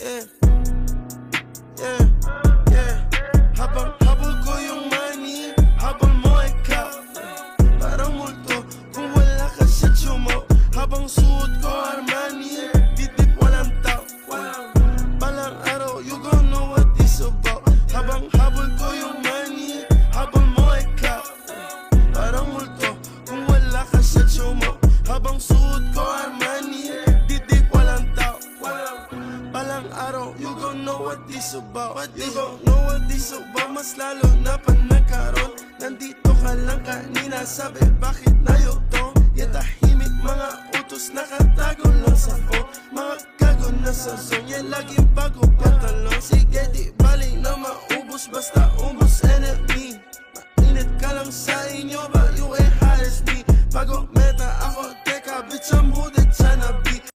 Yeah, yeah, yeah. Habang habol ko yung money, habol mo ikaw. Parang multo kung wala ka sa tsumo. Habang suot ko Armani, didip walang tao. Balang araw, you gon' know what this about. Habang habol ko yung money, habol mo ikaw. Parang multo kung wala ka sa tsumo. Habang suot ko Armani, didip walang tao. Balang araw, you gon' know what this about. You gon' know what this about. Mas lalo na pa nagkaroon. Nandito ka lang kanina, sabi bakit nayotong. Yeah, tahimik mga utos, nakatago lang sa phone. Mga gago na sa zone, yeah, laging bago pa.